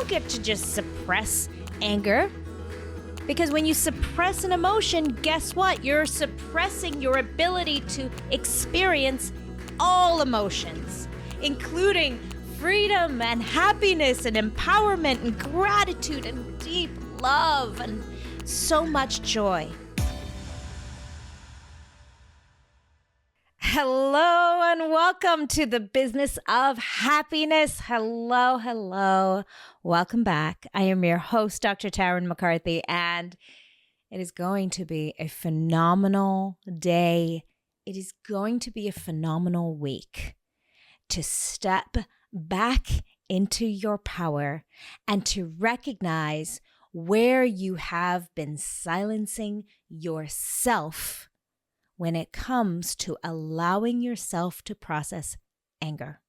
don't get to just suppress anger. Because when you suppress an emotion, guess what? You're suppressing your ability to experience all emotions, including freedom and happiness and empowerment and gratitude and deep love and so much joy. Hello and welcome to the Business of Happiness. Hello. Welcome back. I am your host, Dr. Tarryn MacCarthy, and it is going to be a phenomenal day. It is going to be a phenomenal week to step back into your power and to recognize where you have been silencing yourself when it comes to allowing yourself to process anger.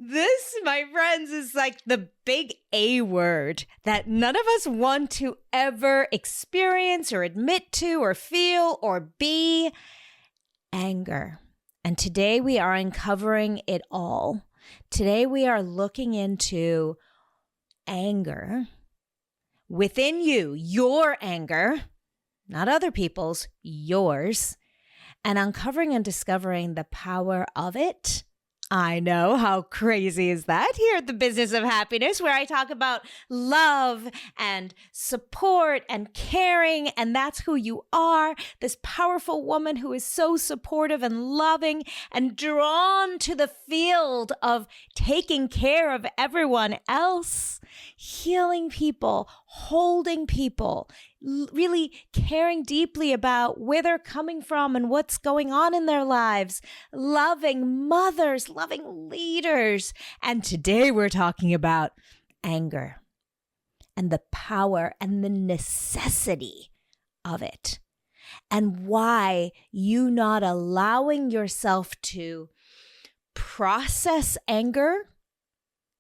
This, my friends, is like the big A word that none of us want to ever experience or admit to or feel or be: anger. And today we are uncovering it all. Today we are looking into anger within you, your anger, not other people's, yours, and uncovering and discovering the power of it. I know, how crazy is that? Here at the Business of Happiness, where I talk about love and support and caring, and that's who you are, this powerful woman who is so supportive and loving and drawn to the field of taking care of everyone else, healing people, holding people, really caring deeply about where they're coming from and what's going on in their lives, loving mothers, loving leaders. And today we're talking about anger and the power and the necessity of it, and why you not allowing yourself to process anger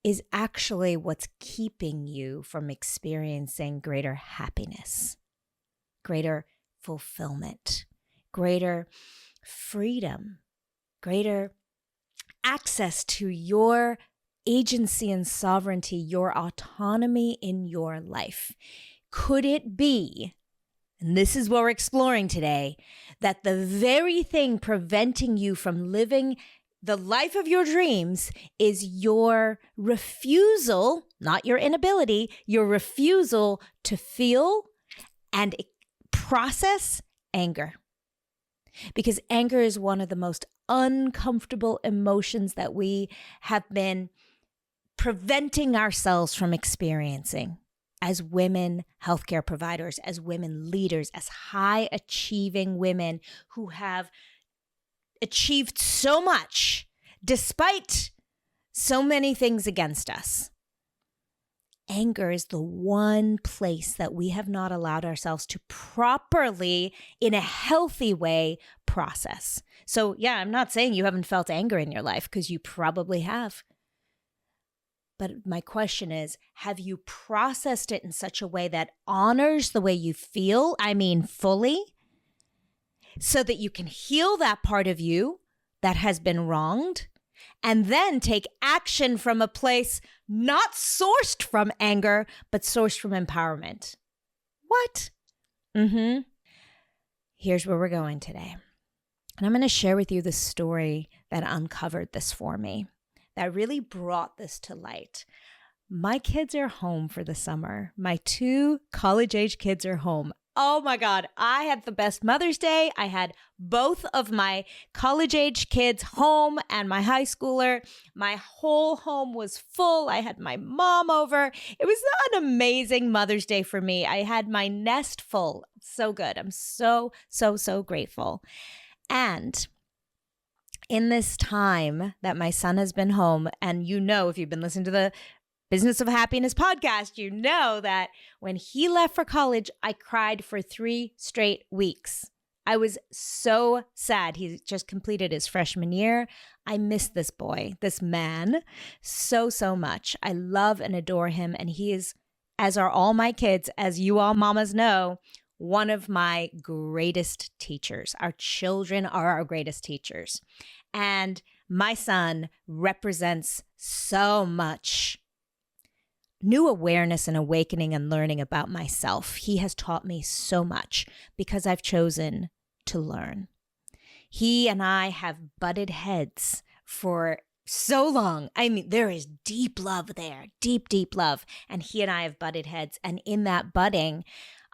is actually what's keeping you from experiencing greater happiness, greater fulfillment, greater freedom, greater access to your agency and sovereignty, your autonomy in your life. Could it be, and this is what we're exploring today, that the very thing preventing you from living the life of your dreams is your refusal, not your inability, your refusal to feel and process anger? Because anger is one of the most uncomfortable emotions that we have been preventing ourselves from experiencing as women healthcare providers, as women leaders, as high achieving women who have achieved so much despite so many things against us. Anger is the one place that we have not allowed ourselves to properly, in a healthy way, process. So yeah, I'm not saying you haven't felt anger in your life, because you probably have. But my question is, have you processed it in such a way that honors the way you feel? I mean, fully? So that you can heal that part of you that has been wronged, and then take action from a place not sourced from anger, but sourced from empowerment. What? Here's where we're going today. And I'm going to share with you the story that uncovered this for me, that really brought this to light. My kids are home for the summer. My 2 college-age kids are home. Oh my God, I had the best Mother's Day. I had both of my college-age kids home and my high schooler. My whole home was full. I had my mom over. It was an amazing Mother's Day for me. I had my nest full. So good. I'm so grateful. And in this time that my son has been home, and you know, if you've been listening to the Business of Happiness podcast, you know that when he left for college, I cried for 3 straight weeks. I was so sad. He just completed his freshman year. I miss this boy, this man, so much. I love and adore him. And he is, as are all my kids, as you all mamas know, one of my greatest teachers. Our children are our greatest teachers. And my son represents so much new awareness and awakening and learning about myself. He has taught me so much because I've chosen to learn. He and I have butted heads for so long. I mean, there is deep love there, deep, deep love. And he and I have butted heads. And in that butting,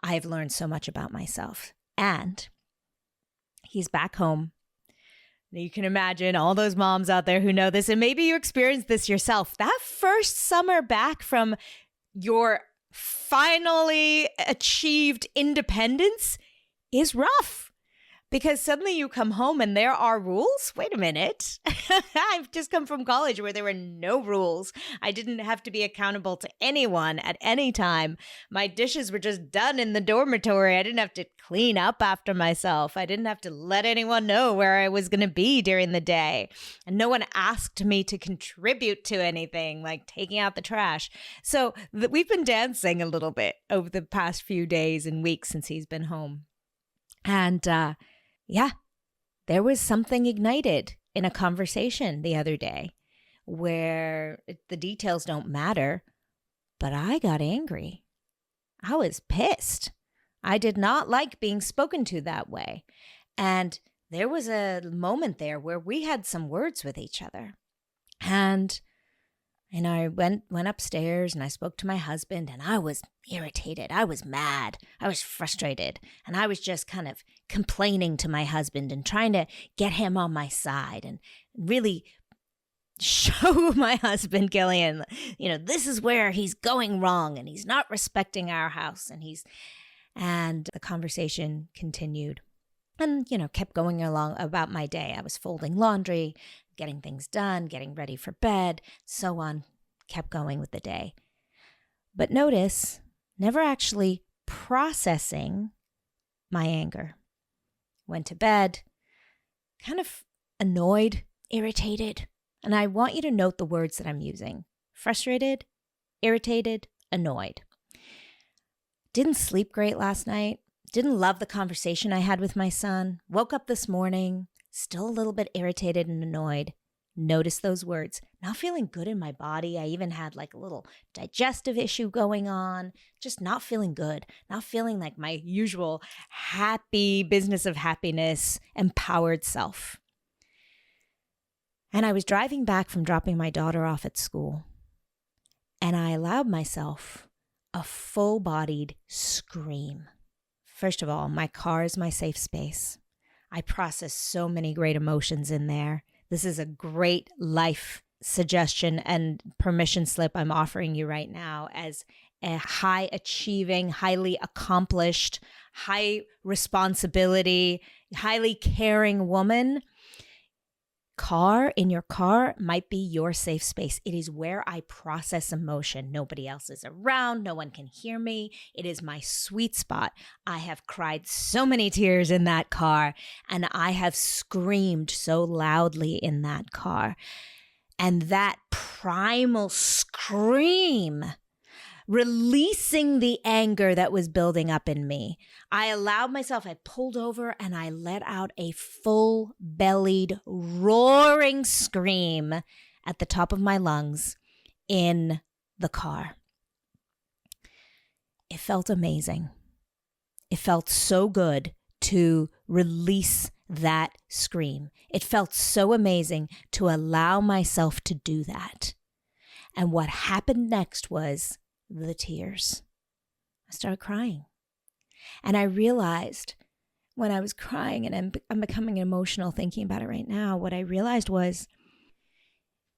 I've learned so much about myself. And he's back home. You can imagine all those moms out there who know this, and maybe you experienced this yourself. That first summer back from your finally achieved independence is rough. Because suddenly you come home and there are rules. Wait a minute. I've just come from college where there were no rules. I didn't have to be accountable to anyone at any time. My dishes were just done in the dormitory. I didn't have to clean up after myself. I didn't have to let anyone know where I was going to be during the day. And no one asked me to contribute to anything, like taking out the trash. So we've been dancing a little bit over the past few days and weeks since he's been home. And yeah, there was something ignited in a conversation the other day where the details don't matter, but I got angry. I was pissed. I did not like being spoken to that way. And there was a moment there where we had some words with each other. And I went upstairs and I spoke to my husband, and I was irritated. I was mad. I was frustrated. And I was just kind of complaining to my husband and trying to get him on my side and really show my husband, Gillian, this is where he's going wrong and he's not respecting our house. And the conversation continued and, kept going along about my day. I was folding laundry, getting things done, getting ready for bed, so on, kept going with the day. But notice, never actually processing my anger. Went to bed, kind of annoyed, irritated. And I want you to note the words that I'm using. Frustrated, irritated, annoyed. Didn't sleep great last night. Didn't love the conversation I had with my son. Woke up this morning, still a little bit irritated and annoyed. Notice those words. Not feeling good in my body. I even had like a little digestive issue going on. Just not feeling good. Not feeling like my usual happy business of happiness, empowered self. And I was driving back from dropping my daughter off at school. And I allowed myself a full-bodied scream. First of all, my car is my safe space. I process so many great emotions in there. This is a great life suggestion and permission slip I'm offering you right now as a high achieving, highly accomplished, high responsibility, highly caring woman. In your car might be your safe space. It is where I process emotion. Nobody else is around. No one can hear me. It is my sweet spot. I have cried so many tears in that car, and I have screamed so loudly in that car. And that primal scream, releasing the anger that was building up in me. I allowed myself, I pulled over and I let out a full-bellied, roaring scream at the top of my lungs in the car. It felt amazing. It felt so good to release that scream. It felt so amazing to allow myself to do that. And what happened next was the tears. I started crying. And I realized when I was crying, and I'm becoming emotional thinking about it right now, what I realized was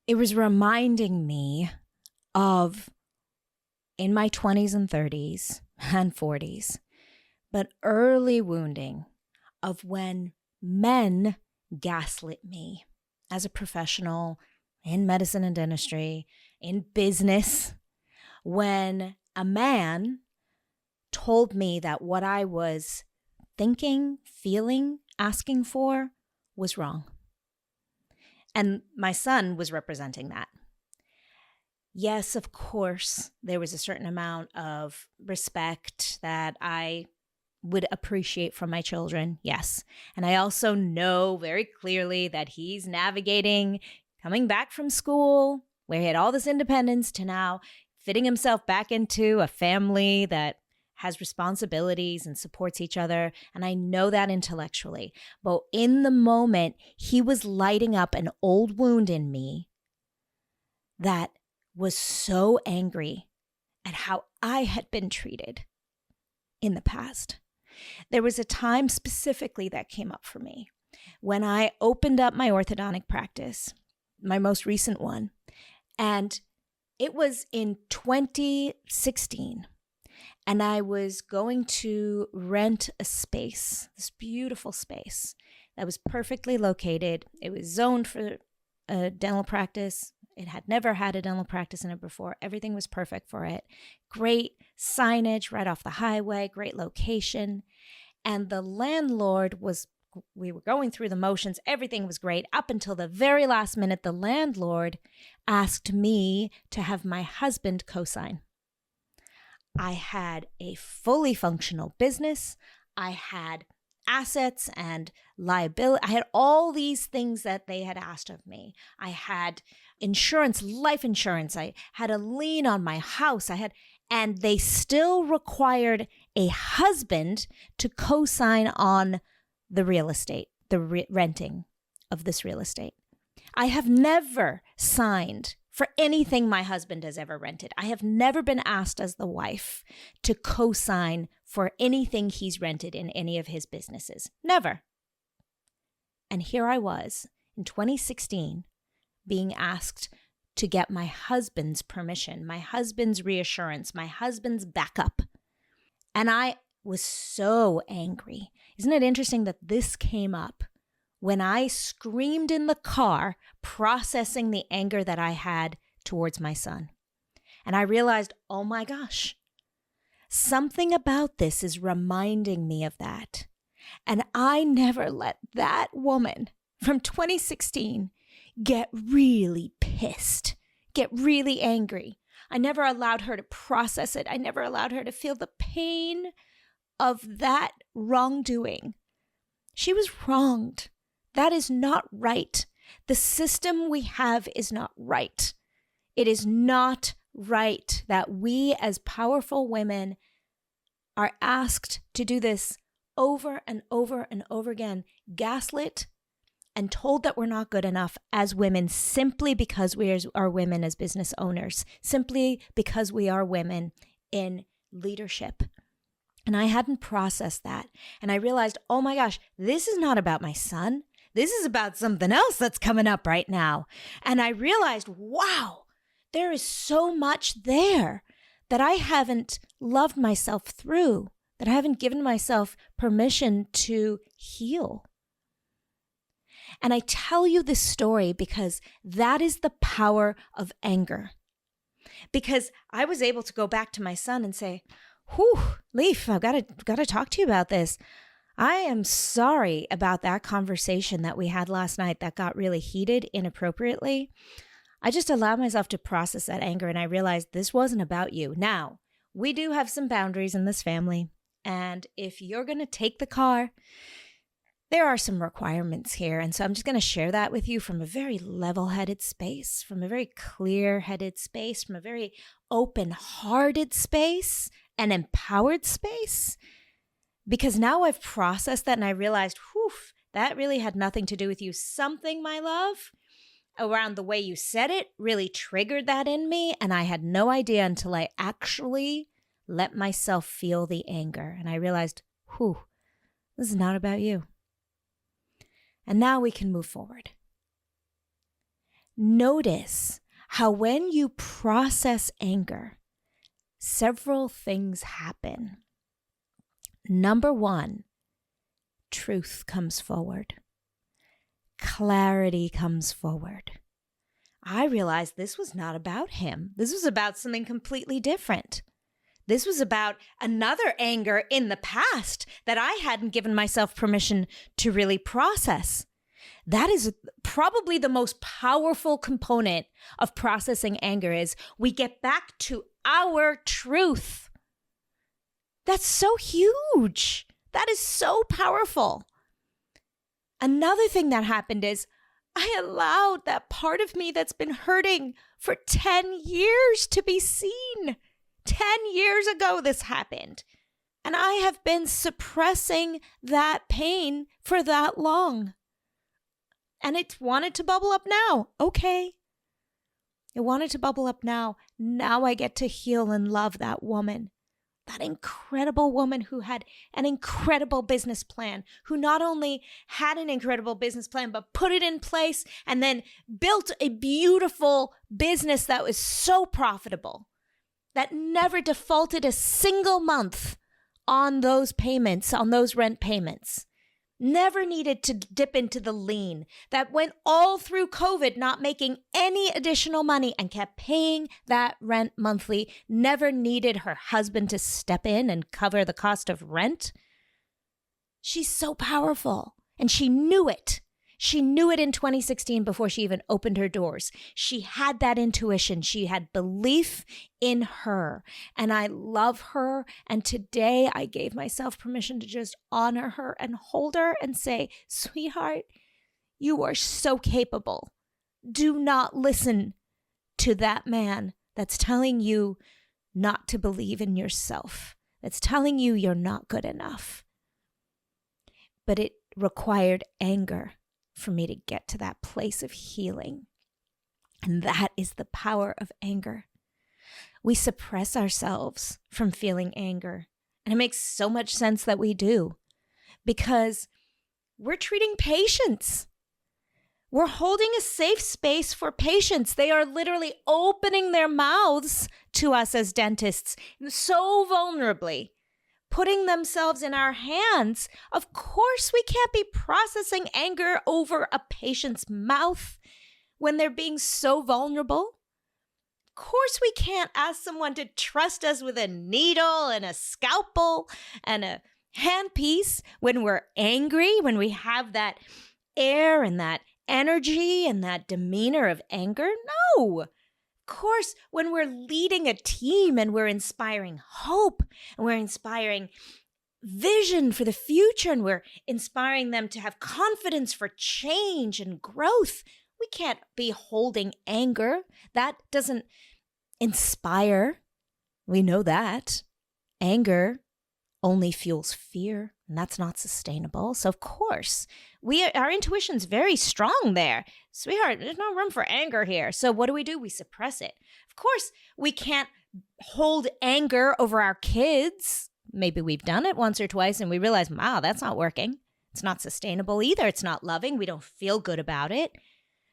it was reminding me of in my 20s and 30s and 40s, but early wounding of when men gaslit me as a professional in medicine and dentistry, in business, when a man told me that what I was thinking, feeling, asking for was wrong. And my son was representing that. Yes, of course, there was a certain amount of respect that I would appreciate from my children, yes. And I also know very clearly that he's navigating, coming back from school, where he had all this independence, to now fitting himself back into a family that has responsibilities and supports each other. And I know that intellectually. But in the moment, he was lighting up an old wound in me that was so angry at how I had been treated in the past. There was a time specifically that came up for me when I opened up my orthodontic practice, my most recent one, and it was in 2016. And I was going to rent a space, this beautiful space that was perfectly located. It was zoned for a dental practice. It had never had a dental practice in it before. Everything was perfect for it. Great signage right off the highway, great location. And the landlord we were going through the motions. Everything was great. Up until the very last minute, the landlord asked me to have my husband co-sign. I had a fully functional business. I had assets and liability. I had all these things that they had asked of me. I had insurance, life insurance. I had a lien on my house. And they still required a husband to co-sign on the real estate, the renting of this real estate. I have never signed for anything my husband has ever rented. I have never been asked as the wife to co-sign for anything he's rented in any of his businesses. Never. And here I was in 2016 being asked to get my husband's permission, my husband's reassurance, my husband's backup. And I was so angry. Isn't it interesting that this came up when I screamed in the car, processing the anger that I had towards my son? And I realized, oh my gosh, something about this is reminding me of that. And I never let that woman from 2016 get really pissed, get really angry. I never allowed her to process it. I never allowed her to feel the pain of that wrongdoing. She was wronged. That is not right. The system we have is not right. It is not right that we as powerful women are asked to do this over and over and over again, gaslit and told that we're not good enough as women simply because we are women as business owners, simply because we are women in leadership. And I hadn't processed that. And I realized, oh my gosh, this is not about my son. This is about something else that's coming up right now. And I realized, wow, there is so much there that I haven't loved myself through, that I haven't given myself permission to heal. And I tell you this story because that is the power of anger. Because I was able to go back to my son and say, whew, Leaf, I've got to talk to you about this. I am sorry about that conversation that we had last night that got really heated inappropriately. I just allowed myself to process that anger and I realized this wasn't about you. Now, we do have some boundaries in this family. And if you're going to take the car, there are some requirements here. And so I'm just going to share that with you from a very level-headed space, from a very clear-headed space, from a very open-hearted space, an empowered space. Because now I've processed that and I realized, whew, that really had nothing to do with you. Something, my love, around the way you said it really triggered that in me. And I had no idea until I actually let myself feel the anger. And I realized, whew, this is not about you. And now we can move forward. Notice how when you process anger, several things happen. Number one, truth comes forward. Clarity comes forward. I realized this was not about him. This was about something completely different. This was about another anger in the past that I hadn't given myself permission to really process. That is probably the most powerful component of processing anger is we get back to our truth. That's so huge. That is so powerful. Another thing that happened is I allowed that part of me that's been hurting for 10 years to be seen. 10 years ago, this happened. And I have been suppressing that pain for that long. And it wanted to bubble up now. Okay. It wanted to bubble up now. Now I get to heal and love that woman. That incredible woman who had an incredible business plan, who not only had an incredible business plan, but put it in place and then built a beautiful business that was so profitable, that never defaulted a single month on those payments, on those rent payments. Never needed to dip into the lien, that went all through COVID not making any additional money and kept paying that rent monthly, never needed her husband to step in and cover the cost of rent. She's so powerful, and she knew it. She knew it in 2016 before she even opened her doors. She had that intuition. She had belief in her. And I love her. And today I gave myself permission to just honor her and hold her and say, sweetheart, you are so capable. Do not listen to that man that's telling you not to believe in yourself, that's telling you you're not good enough. But it required anger for me to get to that place of healing. And that is the power of anger. We suppress ourselves from feeling anger. And it makes so much sense that we do, because we're treating patients. We're holding a safe space for patients. They are literally opening their mouths to us as dentists so vulnerably, putting themselves in our hands. Of course, we can't be processing anger over a patient's mouth when they're being so vulnerable. Of course, we can't ask someone to trust us with a needle and a scalpel and a handpiece when we're angry, when we have that air and that energy and that demeanor of anger. No. Of course, when we're leading a team and we're inspiring hope and we're inspiring vision for the future and we're inspiring them to have confidence for change and growth, we can't be holding anger. That doesn't inspire. We know that. Anger only fuels fear, and that's not sustainable. So of course, our intuition's very strong there. Sweetheart, there's no room for anger here. So what do? We suppress it. Of course, we can't hold anger over our kids. Maybe we've done it once or twice and we realize, wow, that's not working. It's not sustainable either. It's not loving. We don't feel good about it.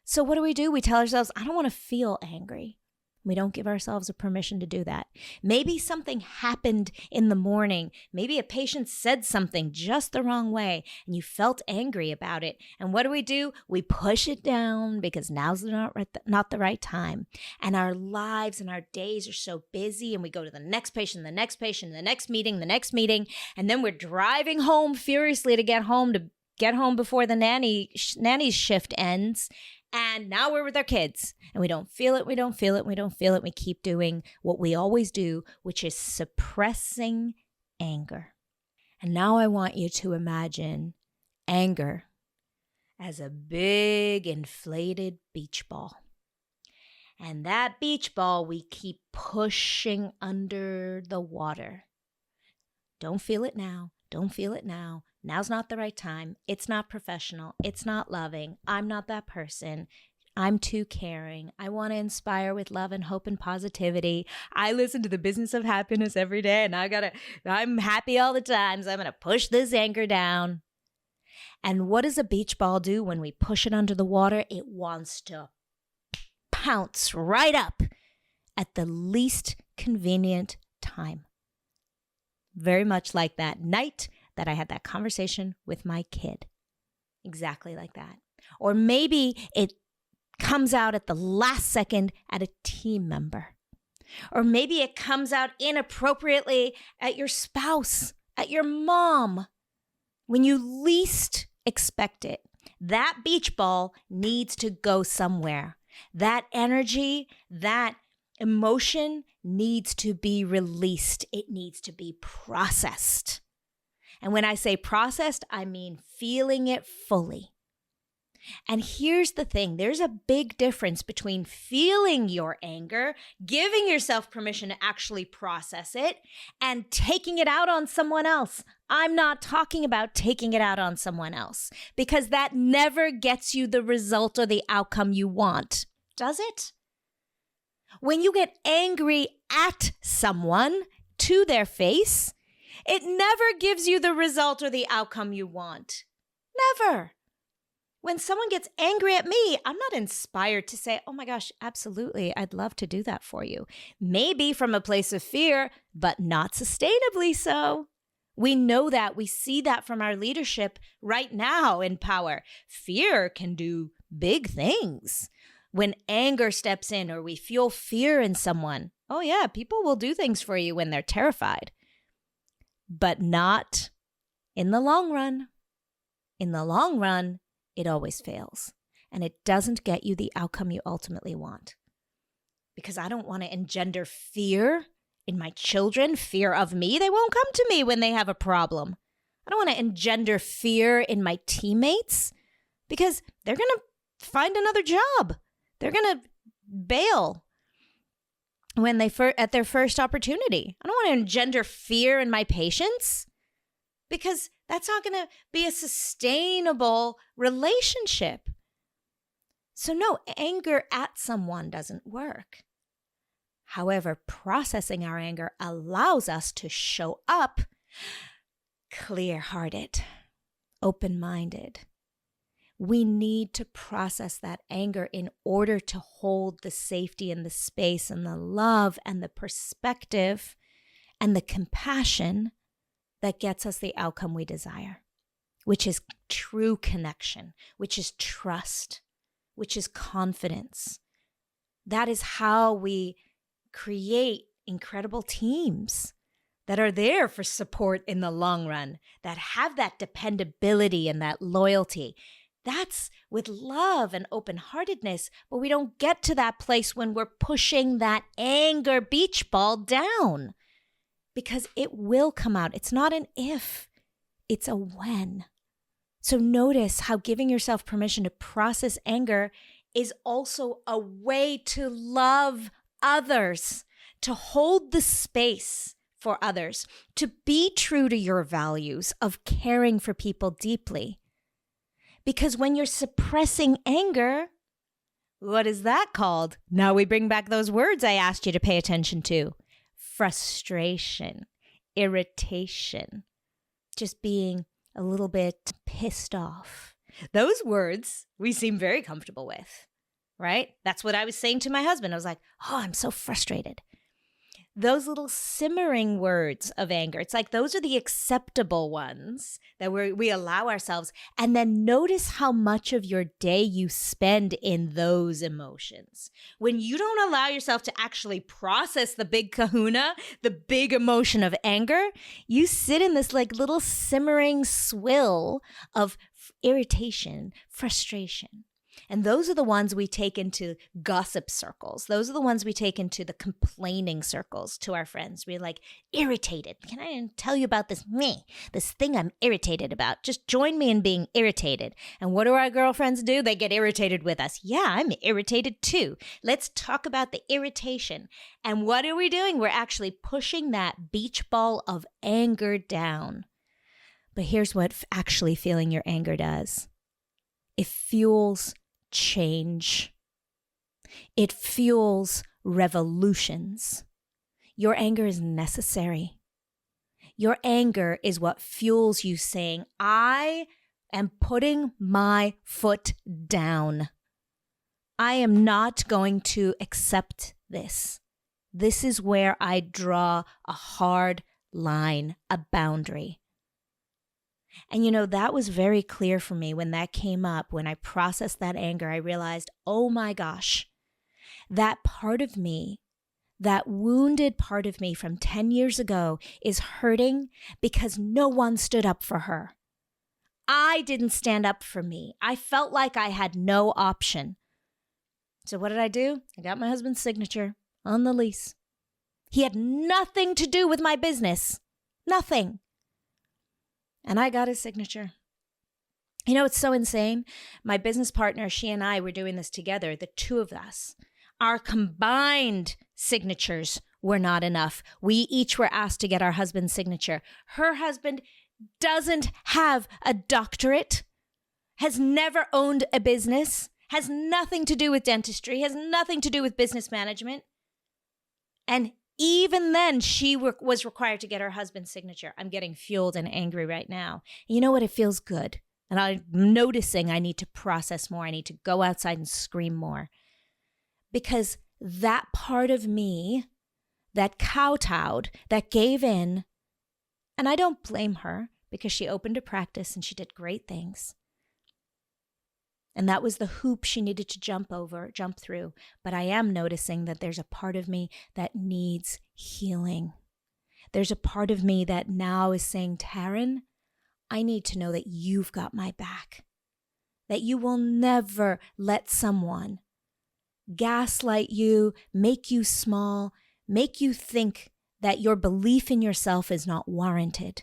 So what do? We tell ourselves, I don't want to feel angry. We don't give ourselves a permission to do that. Maybe something happened in the morning. Maybe a patient said something just the wrong way and you felt angry about it. And what do? We push it down because now's not the right time. And our lives and our days are so busy, and we go to the next patient, the next patient, the next meeting, and then we're driving home furiously to get home before the nanny's shift ends. And now we're with our kids and we don't feel it. We keep doing what we always do, which is suppressing anger. And now I want you to imagine anger as a big inflated beach ball. And that beach ball we keep pushing under the water. Don't feel it now. Now's not the right time. It's not professional. It's not loving. I'm not that person. I'm too caring. I want to inspire with love and hope and positivity. I listen to the Business of Happiness every day, and I'm happy all the time, so I'm going to push this anger down. And what does a beach ball do when we push it under the water? It wants to pounce right up at the least convenient time. Very much like that night that I had that conversation with my kid. Exactly like that. Or maybe it comes out at the last second at a team member. Or maybe it comes out inappropriately at your spouse, at your mom, when you least expect it. That beach ball needs to go somewhere. That energy, that emotion needs to be released. It needs to be processed. And when I say processed, I mean feeling it fully. And here's the thing, there's a big difference between feeling your anger, giving yourself permission to actually process it, and taking it out on someone else. I'm not talking about taking it out on someone else, because that never gets you the result or the outcome you want, does it? When you get angry at someone to their face, it never gives you the result or the outcome you want. Never. When someone gets angry at me, I'm not inspired to say, oh my gosh, absolutely, I'd love to do that for you. Maybe from a place of fear, but not sustainably so. We know that. We see that from our leadership right now in power. Fear can do big things. When anger steps in or we feel fear in someone, oh yeah, people will do things for you when they're terrified. But not in the long run. In the long run, it always fails, and it doesn't get you the outcome you ultimately want. Because I don't want to engender fear in my children, fear of me. They won't come to me when they have a problem. I don't want to engender fear in my teammates because they're going to find another job. They're going to bail when they at their first opportunity. I don't want to engender fear in my patients because that's not going to be a sustainable relationship. So no, anger at someone doesn't work. However, processing our anger allows us to show up clear-hearted, open-minded. We need to process that anger in order to hold the safety and the space and the love and the perspective and the compassion that gets us the outcome we desire, which is true connection, which is trust, which is confidence. That is how we create incredible teams that are there for support in the long run, that have that dependability and that loyalty. That's with love and open-heartedness, but we don't get to that place when we're pushing that anger beach ball down. Because it will come out. It's not an if, it's a when. So notice how giving yourself permission to process anger is also a way to love others, to hold the space for others, to be true to your values of caring for people deeply. Because when you're suppressing anger, what is that called? Now we bring back those words I asked you to pay attention to. Frustration, irritation, just being a little bit pissed off. Those words we seem very comfortable with, right? That's what I was saying to my husband. I was like, oh, I'm so frustrated. Those little simmering words of anger, it's like those are the acceptable ones that we allow ourselves. And then notice how much of your day you spend in those emotions. When you don't allow yourself to actually process the big kahuna, the big emotion of anger, you sit in this like little simmering swill of irritation, frustration. And those are the ones we take into gossip circles. Those are the ones we take into the complaining circles to our friends. We're like, irritated. Can I tell you about this thing I'm irritated about? Just join me in being irritated. And what do our girlfriends do? They get irritated with us. Yeah, I'm irritated too. Let's talk about the irritation. And what are we doing? We're actually pushing that beach ball of anger down. But here's what actually feeling your anger does. It fuels change. It fuels revolutions. Your anger is necessary. Your anger is what fuels you saying, I am putting my foot down. I am not going to accept this. This is where I draw a hard line, a boundary. And that was very clear for me when that came up. When I processed that anger, I realized, oh my gosh, that part of me, that wounded part of me from 10 years ago is hurting because no one stood up for her. I didn't stand up for me. I felt like I had no option. So what did I do? I got my husband's signature on the lease. He had nothing to do with my business. Nothing. And I got his signature. You know, it's so insane. My business partner, she and I were doing this together, the two of us. Our combined signatures were not enough. We each were asked to get our husband's signature. Her husband doesn't have a doctorate, has never owned a business, has nothing to do with dentistry, has nothing to do with business management. And even then, she was required to get her husband's signature. I'm getting fueled and angry right now. You know what? It feels good. And I'm noticing I need to process more. I need to go outside and scream more. Because that part of me that kowtowed, that gave in, and I don't blame her because she opened a practice and she did great things. And that was the hoop she needed to jump through. But I am noticing that there's a part of me that needs healing. There's a part of me that now is saying, Tarryn, I need to know that you've got my back. That you will never let someone gaslight you, make you small, make you think that your belief in yourself is not warranted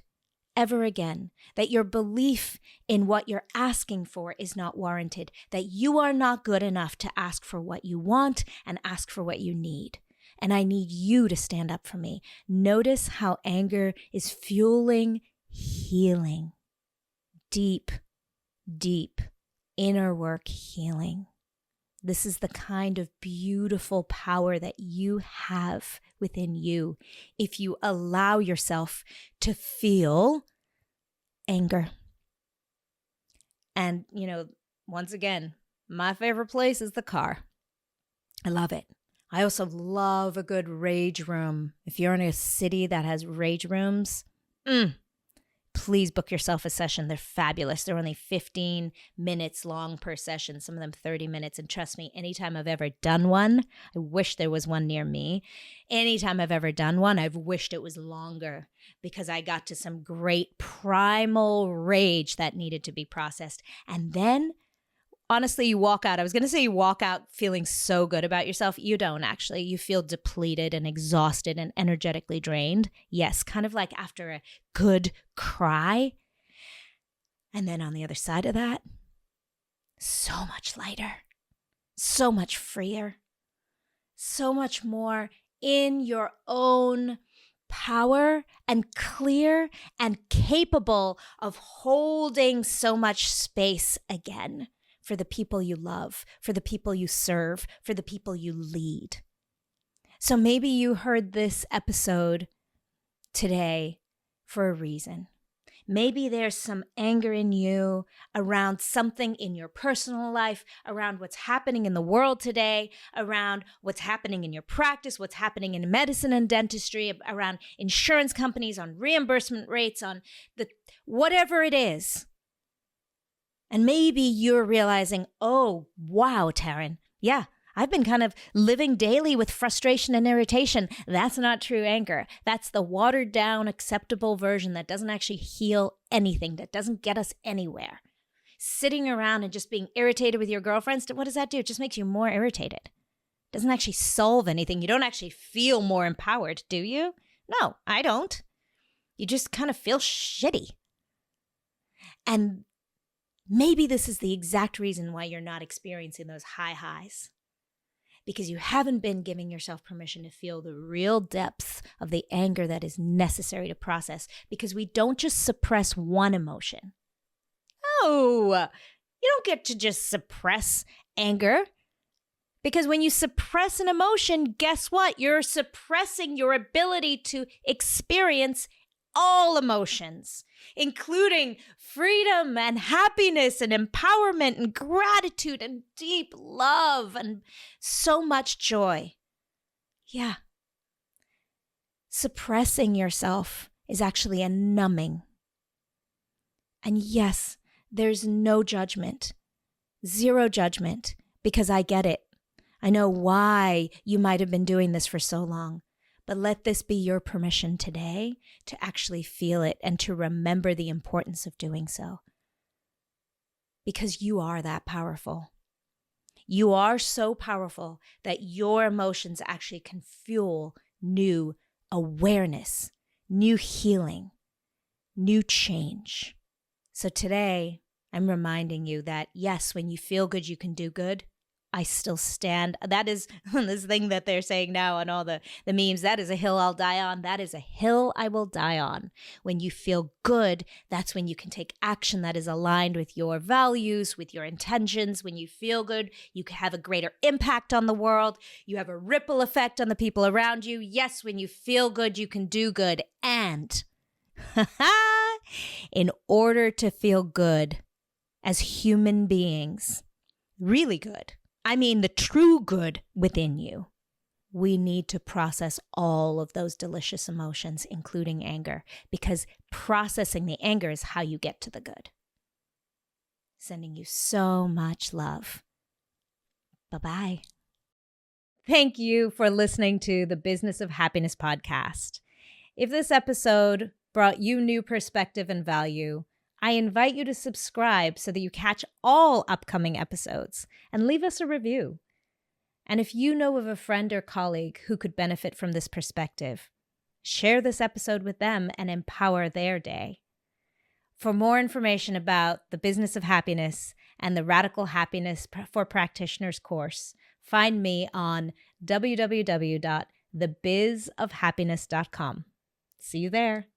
ever again, that your belief in what you're asking for is not warranted, that you are not good enough to ask for what you want and ask for what you need. And I need you to stand up for me. Notice how anger is fueling healing. Deep, deep inner work healing. This is the kind of beautiful power that you have within you if you allow yourself to feel anger. And, you know, once again, my favorite place is the car. I love it. I also love a good rage room. If you're in a city that has rage rooms, please book yourself a session. They're fabulous. They're only 15 minutes long per session, some of them 30 minutes. And trust me, anytime I've ever done one, I wish there was one near me. Anytime I've ever done one, I've wished it was longer because I got to some great primal rage that needed to be processed. And then honestly, you walk out. I was going to say you walk out feeling so good about yourself. You don't actually. You feel depleted and exhausted and energetically drained. Yes, kind of like after a good cry. And then on the other side of that, so much lighter, so much freer, so much more in your own power and clear and capable of holding so much space again. For the people you love, for the people you serve, for the people you lead. So maybe you heard this episode today for a reason. Maybe there's some anger in you around something in your personal life, around what's happening in the world today, around what's happening in your practice, what's happening in medicine and dentistry, around insurance companies, on reimbursement rates, on the whatever it is. And maybe you're realizing, oh, wow, Tarryn, yeah, I've been kind of living daily with frustration and irritation. That's not true anger. That's the watered down, acceptable version that doesn't actually heal anything, that doesn't get us anywhere. Sitting around and just being irritated with your girlfriends, what does that do? It just makes you more irritated. It doesn't actually solve anything. You don't actually feel more empowered, do you? No, I don't. You just kind of feel shitty. And maybe this is the exact reason why you're not experiencing those high highs. Because you haven't been giving yourself permission to feel the real depths of the anger that is necessary to process. Because we don't just suppress one emotion. Oh, you don't get to just suppress anger. Because when you suppress an emotion, guess what? You're suppressing your ability to experience all emotions, including freedom and happiness and empowerment and gratitude and deep love and so much joy. Yeah. Suppressing yourself is actually a numbing. And yes, there's no judgment, zero judgment, because I get it. I know why you might have been doing this for so long. But let this be your permission today to actually feel it and to remember the importance of doing so. Because you are that powerful. You are so powerful that your emotions actually can fuel new awareness, new healing, new change. So today, I'm reminding you that, yes, when you feel good, you can do good. I still stand. That is this thing that they're saying now on all the memes. That is a hill I'll die on. That is a hill I will die on. When you feel good, that's when you can take action that is aligned with your values, with your intentions. When you feel good, you can have a greater impact on the world. You have a ripple effect on the people around you. Yes, when you feel good, you can do good. And in order to feel good as human beings, really good, I mean the true good within you, we need to process all of those delicious emotions, including anger, because processing the anger is how you get to the good. Sending you so much love. Bye-bye. Thank you for listening to the Business of Happiness podcast. If this episode brought you new perspective and value, I invite you to subscribe so that you catch all upcoming episodes and leave us a review. And if you know of a friend or colleague who could benefit from this perspective, share this episode with them and empower their day. For more information about the Business of Happiness and the Radical Happiness for Practitioners course, find me on www.thebizofhappiness.com. See you there.